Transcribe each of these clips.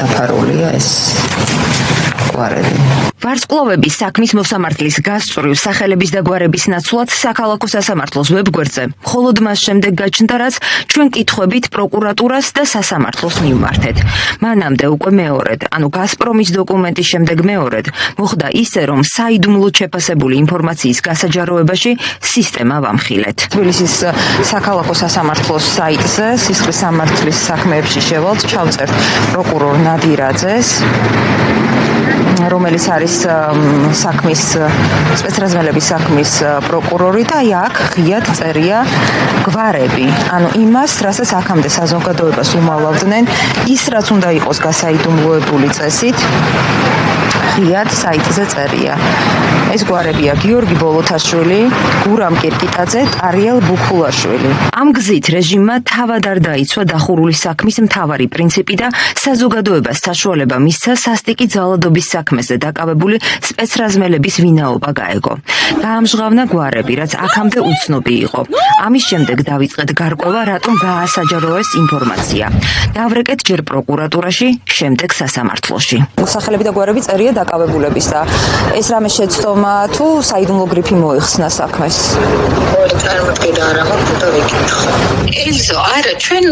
დაფარულია ეს გვარები. ვარსკვლავების საქმის მოსამართლის გასწვრივ სახელების და გვარების ნაცვლად საქალაქო სასამართლოს ვებგვერდზე მხოლოდ მას შემდეგ გაჩნდა, რაც ჩვენ კითხვებით პროკურატურას და სასამართლოს მივმართეთ. მანამდე უკვე მეორედ, ანუ გაზპრომის დოკუმენტის შემდეგ მეორედ, მოხდა ისე, რომ საიდუმლოდ შეფასებული ინფორმაციის გასაჯაროებაში სისტემა ვამხილეთ. თბილისის საქალაქო სასამართლოს საიტზე სისხლის სამართლის საქმეებში შევალთ ჩავწერთ პროკურორ ნადირაძეს, რომელიც არის საქმის სპეცრაზმელების საქმის პროკურორი და აქ ღიად წერია გვარები. ანუ იმას, რასაც აქამდე საზოგადოებას უმალავდნენ, ის რაც უნდა იყოს გასაიდუმლოებული წესით, ღიად საიტზე წერია. ეს გვარებია გიორგი ბოლოთაშვილი, გურამ კირკიტაძე, ტარიელ ბუქულაშვილი. ამ გზით რეჟიმმა თავად არ დაიცვა დახურული საქმის მთავარი პრინციპი და საზოგადოებას საშუალება მისცა სასტიკი ძალადობის საქმეზე დაკავებული სპეცრაზმელების ვინაობა გაეგო. გაამჟღავნა გვარები, რაც აქამდე უცნობი იყო. ამის შემდეგ დავიწყეთ გარკვევა, რატომ გაასაჯაროეს ინფორმაცია. დავრეკეთ ჯერ პროკურატურაში, შემდეგ სასამართლოში. სახელები და გვარები წერია დაკავებულების და ეს რამე შეცდომა თუ საიდუმლო გრიფი მოიხსნა საქმეს? წარმოგიდგენთ არა მაქვს და ვიკითხო. ელზო, არა, ჩვენ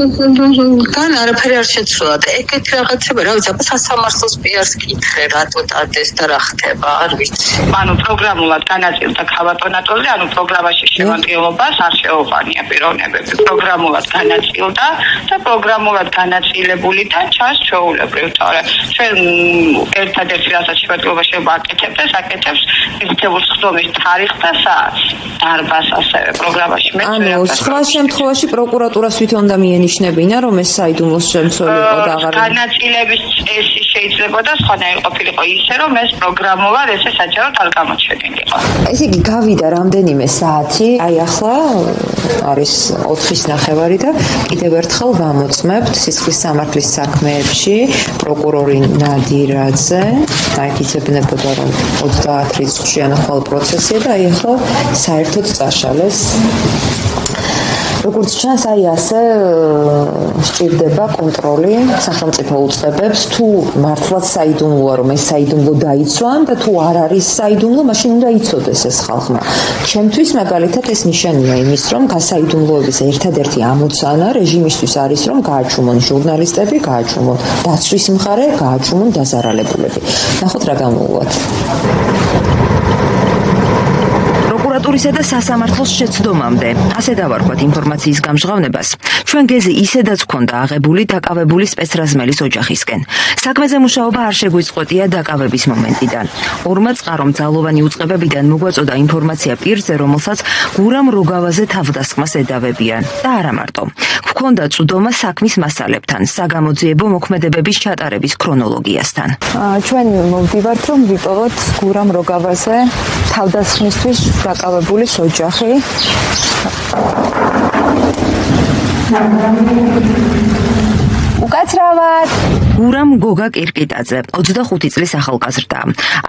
გან არაფერი არ შეცვლა და ეგეთი რაღაცება, რა ვიცი, აბა სასამართლოს პიარს კითხე, რატო დადეს და რა ხდება, არ ვიცი. ანუ პროგრამულად განაწილდა ქავატონატოზე, ანუ პროგრამაში შემადგენლობას არ შეუყვანია პიროვნებები. პროგრამულად განაწილდა და პროგრამულად განაწილებულიდან ჩანს ჩვეულებრივ, თორე ჩვენ ერთადერთი რასაც შემადგენლობაში ვაკეთებთ და საკეთებს მიღწეულ სხდომის თარიღს და საათს. დარბას ასევე პროგრამაში მე ანუ სხვა შემთხვევაში პროკურატურას თვითონ და მიენიშნებინა, რომ ეს საიდუმლოს შემცველი იყო და აღარ განაწილების წესი შეიძლება და სხვანაირი ყოფილიყო ისე, რომ ეს პროგრამულად ესე საჯაროდ არ გამოჩენილიყო. ესე იგი გავიდა რამდენიმე საათი, აი ახლა არის 4:30 და კიდევ ერთხელ ვამოწმებთ სისხლის სამართლის საქმეებში პროკურორი ნადირაძე, დაიქიძებნებოდა რომ 30 რიცხვში ანახვალ პროცესია და აი ახლა საერთოდ წაშალეს. როგორც ჩანს, აი ასე სჭირდება კონტროლი სახელმწიფო უწყებებს, თუ მართლაც საიდუმლოა, რომ ეს საიდუმლო დაიცვან და თუ არ არის საიდუმლო, მაშინ უნდა იცოდეს ეს ხალხმა. ჩემთვის მაგალითად ეს ნიშანია იმის, რომ გასაიდუმლოების ერთადერთი ამოცანა რეჟიმისთვის არის, რომ გააჩუმონ ჟურნალისტები, გააჩუმონ დაცვის მხარე, გააჩუმონ დაზარალებულები. ნახოთ რა გამოუვათ. პროკურატურისა და სასამართლოს შეცდომამდე, ასე დავარქვათ ინფორმაციის გამჟღავნებას, ჩვენ გეზი ისედაც ჰქონდა აღებული დაკავებული სპეცრაზმელის ოჯახისკენ. საქმეზე მუშაობა არ შეგვიწყვეტია დაკავების მომენტიდან. ორმა წყარომ ძალოვანი უწყებებიდან მოგვაწოდა ინფორმაცია პირზე, რომელსაც გურამ როგავაზე თავდასხმას ედავებიან და არა მარტო. ჰქონდა წვდომა საქმის მასალებთან, საგამოძიებო მოქმედებების ჩატარების ქრონოლოგიასთან. ჩვენ მოვდივართ, რომ ვიპოვოთ გურამ როგავაზე თავდასხმისთვის დაკავებულის ოჯახი. უკაცრავად! გურამ გოგა კირკიტაძე, 25 წლის ახალგაზრდა.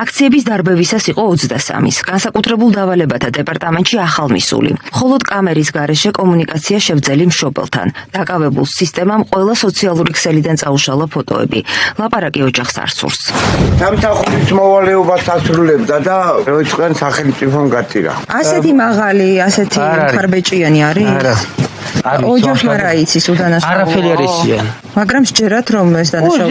აქციების დარბევისას იყო 23-ის. განსაკუთრებულ დავალებათა დეპარტამენტში ახალმისული. მხოლოდ კამერის გარეშე კომუნიკაცია შევძელი მშობელთან. დაკავებულ სისტემამ ყველა სოციალური ქსელიდან წაუშალა ფოტოები. ლაპარაკი ოჯახს არ სურს. სამსახურის მოვალეობას ასრულებდა და როიწყენ სახელმწიფომ გაწირა. ასეთი მაღალი, ასეთი ხარბეჭიანი არის? არა. ოჯახმა რა იცის უდანაშაულო? არაფერი არ იციან. მაგრამ სჯერათ რომ ეს დანაშაულო.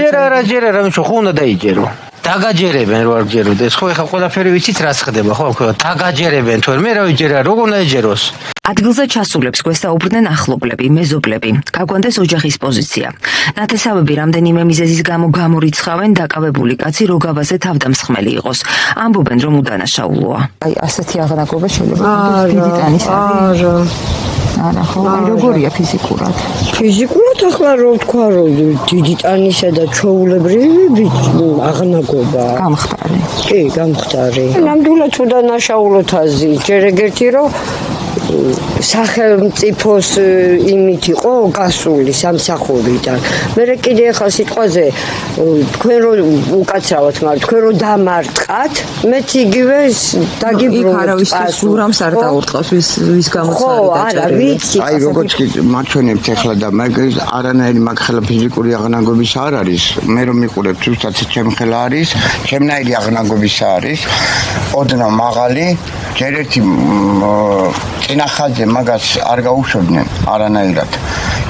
ჯერა რა ხო უნდა დაიჯერო. დაგაჯერებენ რო არ გჯეროდეს. ხო ეხა ყველაფერი ვიცით რაც ხდება, ხო დაგაჯერებენ თუ მე რა ვიჯერა, როგორ უნდა ეჯეროს? ადგილზე ჩასულებს გვესაუბრდნენ ახლობლები, მეზობლები. გაგვანდეს ოჯახის პოზიცია. ნათესავები რამდენიმე მიზეზის გამო გამორიცხავენ დაკავებული კაცი როგავაზე თავდამსხმელი იყოს. ამბობენ რომ უდანაშაულოა. აი ასეთი აღნაგობა შეიძლება დიდი ტანის არის. არა, ხო, როგორია ფიზიკურად? ფიზიკურად ახლა რო ვთქვა, რომ დიდი ტანისა და ჩვეულებრივი აღნაგობა. გამხდარი. კი, გამხდარი. ნამდვილად უდანაშაულოთაზი. ჯერ ეგერთი რომ სახელმწიფოს იმით იყო გასული სამსახურიდან. მე კიდე ახლა სიტყვაზე თქვენ რო უკაცრავად მაგრამ თქვენ რო დამარტყათ, მეც იგივე დაგიბრუნებთ. იქ არავის გურამს არ დაურტყავს ვის გამოც ხო, არა, ვიცი. აი როგორც კი მაჩვენებთ ახლა და მაგ არანაირი მაგ ხელა ფიზიკური აღნაგობის არ არის. მე რომ მიყურებ ზუსტად ჩემ ხელა არის, ჩემნაირი აღნაგობის არის. ოდნავ მაღალი, ჯერ ერთი წინახალზე მაგას არ გაუშვებდნენ არანაირად.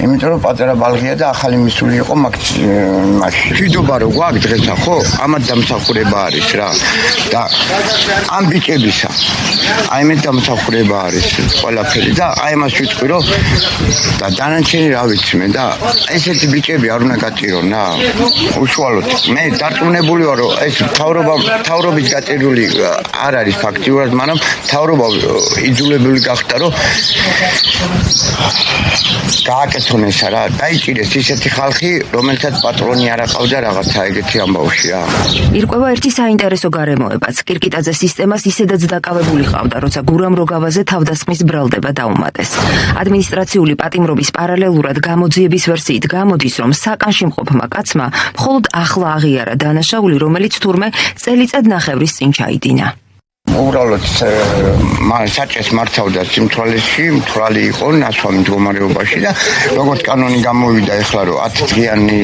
იმიტომ რომ პატარა ბალღია და ახალი მისული იყო მაშინ. მშვიდობა რო გვაქვს დღესა, ხო? ამათ დამსახურება არის რა. და ამ ბიჭებისა აი მე დამსახურება არის ყველაფერი და აი მას ვიტყვი რომ და დანარჩენი რა ვიცი მე და ესეთი ბიჭები არ უნდა გაწირონ რა. უშუალოდ მე დარწმუნებული ვარ რომ ეს თავრობის გაწერილი არ არის ფაქტიურად, მაგრამ თავრობა იძულებული გახდა რომ გააკეთონ ესა რა, დაიჭირეს ისეთი ხალხი, რომელსაც პატრონი არ აყავდა რაღაცა ეგეთი ამბავში რა. ირკვევა ერთი საინტერესო გარემოებაც. კირკიტაძე სისტემას ისედაც დაკავებული ყავდა, როცა გურამ როგავაზე თავდასხმის ბრალდება დაუმატეს. ადმინისტრაციული პატიმრობის პარალელურად გამოძიების ვერსიით გამოდის, რომ საკანში მყოფმა კაცმა მხოლოდ ახლა აღიარა დანაშაული, რომელიც თურმე წელიწად ნახევრის წინ ჩაიდინა. უბრალოდ საჭეს მართავდა სიმთვრალეში, მთვრალი იყო ნასვამი მდგომარეობაში და როგორც კანონი გამოვიდა ეხლა რომ 10 დღიანი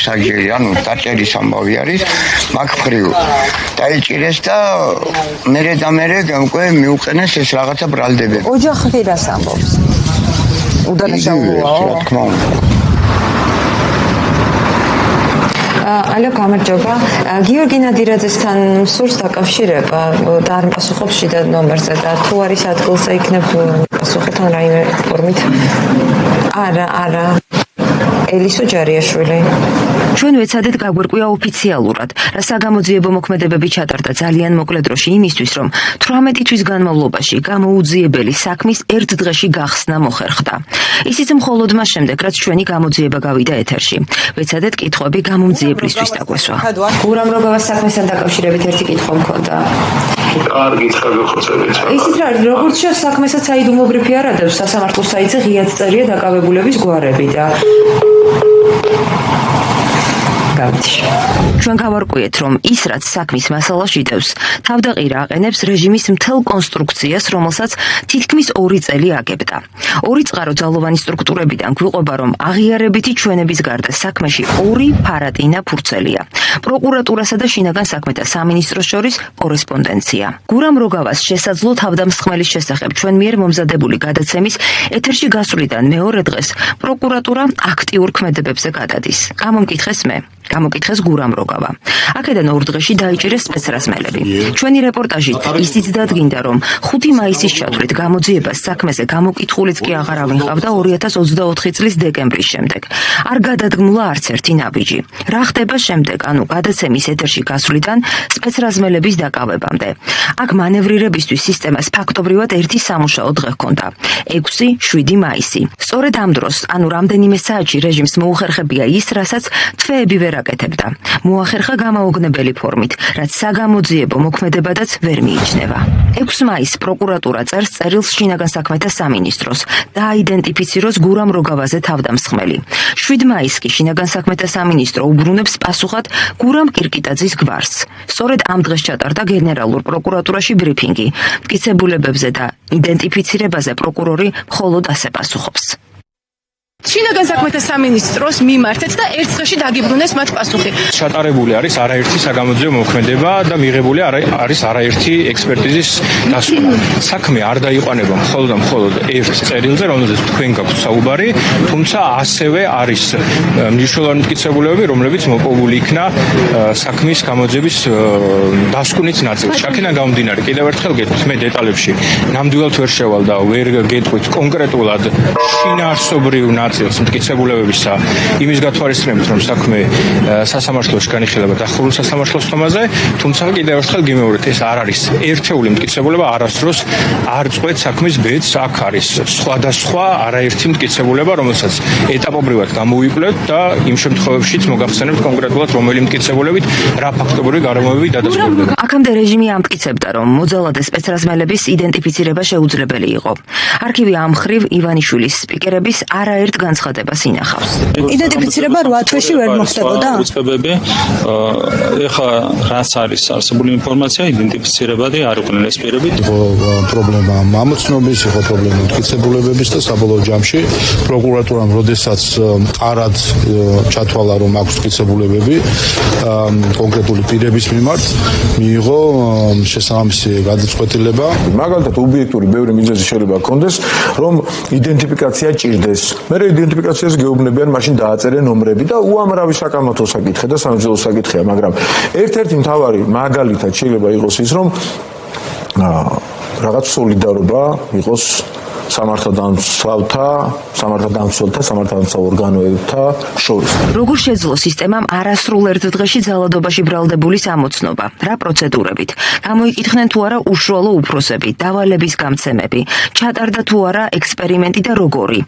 საჯელი, ანუ დაჭერის ამბავი არის, მაგ მხრივ დაიჭირეს და მერე უკვე მიუყენეს ეს რაღაცა ბრალდებები. ოჯახი რას ამბობს? უდანაშაულოა? რა თქმა უნდა. ალო, გამარჯობა. გიორგი ნადირაძესთან სურს დაკავშირება და არ პასუხობს შიდა ნომერზე და თუ არის ადგილზე იქნებ პასუხთან რაიმე ფორმით. არა. ელისო ჯარიაშვილი. ჩვენ ვეცადეთ გაგვერკვია ოფიციალურად, რა საგამოძიებო მოქმედებები ჩატარდა ძალიან მოკლე დროში იმისთვის, რომ 18 თვის განმავლობაში გამოუძიებელი საქმის ერთ დღეში გახსნა მოხერხდა. ისიც მხოლოდ მას შემდეგ, რაც ჩვენი გამოძიება გავიდა ეთერში. ვეცადეთ კითხვები გამომძიებლისთვის დაგვესვა. გურამ როგავას საქმესთან დაკავშირებით ერთი კითხვა მქონდა. კარგი ხალხოწებით. ისიც რა, როგორც შე საქმესაც საიდუმლობრიფი არ ადევს, სასამართლოს საიტზე ღიად წერია დაკავებულების გვარები და ჩვენ გავარკვიეთ, რომ ის, რაც საქმის მასალაში დევს, თავდაყირა აყენებს რეჟიმის მთელ კონსტრუქციას, რომელსაც თითქმის 2 წელი აგებდა. 2 წყარო ძალოვანი სტრუქტურებიდან გვიყვება, რომ აღიარებითი ჩვენების გარდა საქმეში 2 ფარატინა ფურცელია. პროკურატურასა და შინაგან საქმეთა სამინისტროს შორის კორესპონდენცია. გურამ როგავას შესაძლო თავდამსხმელის შესახებ ჩვენ მიერ მომზადებული გადაცემის ეთერში გასვლიდან მეორე დღეს პროკურატურა აქტიურ ქმედებებზე გადადის. გამომკითხეს გურამ როგავა. აქედან 2 დღეში დაიჭირეს სპეცრაზმელები. ჩვენი რეპორტაჟით ისიც დადგინდა, რომ 5 მაისის ჩათვლით გამოძიებას საქმეზე გამოკითხულიც კი აღარავინ ყავდა 2024 წლის დეკემბრის შემდეგ. არ გადადგმულა არც ერთი ნაბიჯი. რა ხდება შემდეგ, ანუ გადაცემის ეთერში გასვლიდან სპეცრაზმელების დაკავებამდე. აქ მანევრირებისთვის სისტემას ფაქტობრივად ერთი სამუშაო დღე ჰქონდა. 6-7 მაისი. სწორედ ამ დროს, ანუ რამდენიმე საათში რეჟიმს მოუხერხებია ის, რასაც თვეები ვერ აკეთებდა. მოახერხა გამაოგნებელი ფორმით, რაც საგამოძიებო მოქმედებადაც ვერ მიიჩნევა. 6 მაისს პროკურატურა წერს წერილს შინაგან საქმეთა სამინისტროს და აიდენტიფიციროს გურამ როგავაზე თავდამსხმელი. 7 მაისს კი შინაგან საქმეთა სამინისტრო უბრუნებს პასუხად გურამ კირკიტაძის გვარს. სწორედ ამ დღეს ჩატარდა გენერალურ პროკურატურაში ბრიფინგი. მტკიცებულებებზე და იდენტიფიცირებაზე პროკურორი მხოლოდ ასე პასუხობს. შინაგან საქმეთა სამინისტროს მიმართეთ და ერთ დღეში დაგიბრუნეს მათ პასუხი. ჩატარებული არის არაერთი საგამოძიებო მოქმედება და მიღებული არის არაერთი ექსპერტიზის დასკვნა. საქმე არ დაიყვანება მხოლოდ ერთ წერილზე, რომელზეც თქვენ გაქვთ საუბარი, თუმცა ასევე არის მნიშვნელოვანი მტკიცებულებები, რომლებიც მოპოვებული იქნა საქმის გამოძიების დასკვნის ნაწილში. აქედან გამომდინარე, კიდევ ერთხელ გეტყვით, მე დეტალებში ნამდვილად ვერ შევალ და ვერ გეტყვით კონკრეტულად შინაარსობრივ განხორციელებს მტკიცებულებებისა იმის გათვალისწინებით, რომ საქმე სასამართლოში განიხილება დახურულ სასამართლოს თომაზე, თუმცა კიდევ ერთხელ გიმეორეთ, ეს არ არის ერთეული მტკიცებულება, არასდროს არ წყვეთ საქმის ბედს. აქ არის სხვადასხვა არაერთი მტკიცებულება, რომელსაც ეტაპობრივად გამოვიკვლევთ და იმ შემთხვევებშიც მოგახსენებთ კონკრეტულად რომელი მტკიცებულებით რა ფაქტობრივი გარემოებები დადასტურდება. აქამდე რეჟიმი ამტკიცებდა, რომ მოძალადე სპეცრაზმელების იდენტიფიცირება შეუძლებელი იყო. არქივი ამ მხრივ ივანიშვილის სპიკერების არაერთ განცხადებას ინახავს. იდენტიფიცირება 8 თვეში ვერ მოხდებოდა? უწყებები ეხლა რაც არის არსებული ინფორმაცია იდენტიფიცირებადი არ იყვნენ ეს პირები. იყო პრობლემა ამოცნობის, იყო პრობლემა მტკიცებულებების და საბოლოო ჯამში პროკურატურამ როდესაც არად ჩათვალა რომ აქვს მტკიცებულებები კონკრეტული პირების მიმართ მიიღო შესაბამისი გადაწყვეტილება. მაგალითად ობიექტური ბევრი მიზეზი შეიძლება ჰქონდეს რომ იდენტიფიკაცია ჭირდეს. მე იდენტიფიკაციას გეუბნებიან, მაშინ დააწერენ ნომრები და უამრავი საკამათო საკითხი და სამძულო საკითხია, მაგრამ ერთ-ერთი მთავარი მაგალითად შეიძლება იყოს ის რომ რაღაც სოლიდარობა იყოს სამართალდამცველთა, სამართალდამცავ ორგანოებთა შორის. როგორ შეძლო სისტემამ არასრულ ერთ დღეში ძალადობაში ბრალდებული ამოცნობა? რა პროცედურებით? გამოიკითხნენ თუ არა უშუალო უფროსები, დავალების გამცემები, ჩატარდა თუ არა ექსპერიმენტი და როგორი?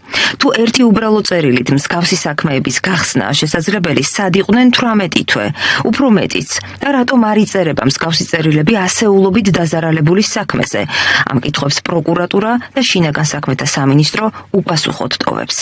თუ ერთი უბრალო წერილით მსგავსი საქმეების გახსნა შესაძლებელი, სად იყვნენ 18 თვე, უფრო მეტიც და რატომ არ იწერება მსგავსი წერილები ასეულობით დაზარალებული საქმეზე? ამ კითხვებს პროკურატურა და შინაგან საქმეთა სამინისტრო უპასუხოდ ტოვებს.